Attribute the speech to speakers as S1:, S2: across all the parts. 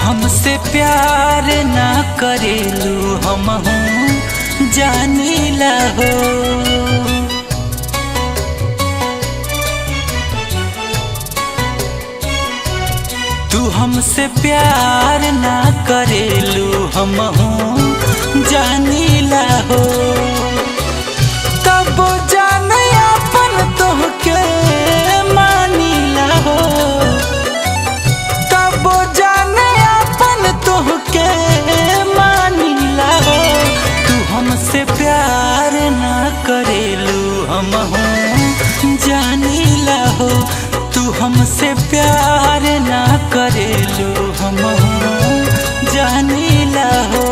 S1: हमसे प्यार ना करेलू हमहू जानीला हो। तू हमसे प्यार ना करेलू हमहू जानीला हो। तब जान अपन तोहके मानीला हो। तब जान अपन तोहके मानीला हो। तू हमसे प्यार ना करेलू हमहू जानीला हो। तू हमसे प्यार ना करेलू हमहू जानीला हो।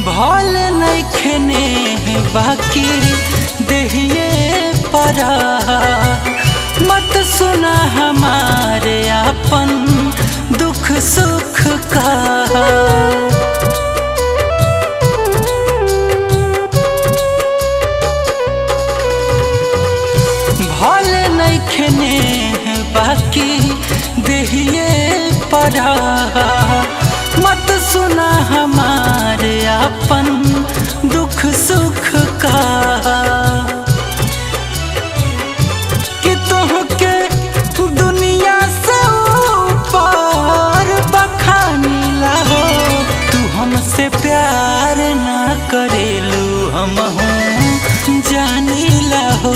S1: भल नइखने बाकी देहिए परा। मत सुना हमारे अपन दुख सुख का। भल नइखने बाकी देहिए परा। मत सुना हमारे अपन दुख सुख का। कि तुहके दुनिया से ऊपर बखानीला हो। तू हमसे प्यार ना करेलू हमहू जानीला हो।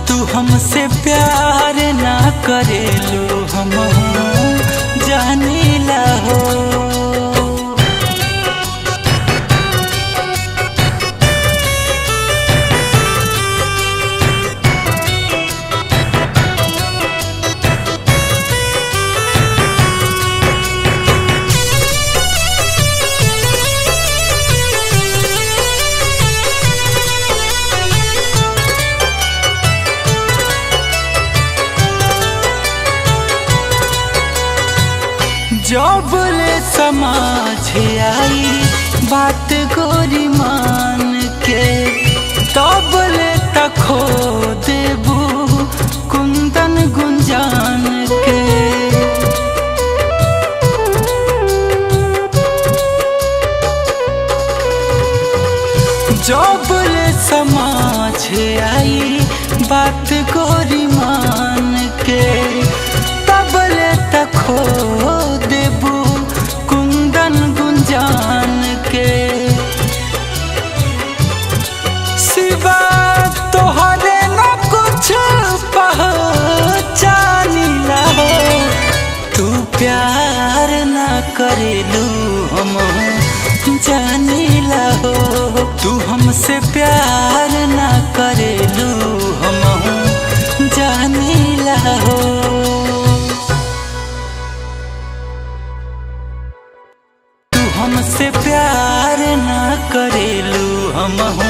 S1: तू हमसे प्यार ना करेलू हमहू जानीला हो। जब ले समझ आई बात गोरी मान के। तब ले तखो देबू कुंदन गुंजान के। जब ले समझ आई बात गोरी मान के। तब ले तखो देबू कुंदन गुंजान के। सिवा तोहरे न कुछ पहचानीला हो। तू प्यार ना करेलू हमहू जानीला हो। तू हमसे प्यार ना करेलू हमहू जानीला हो। हमसे प्यार ना करेलू हमहू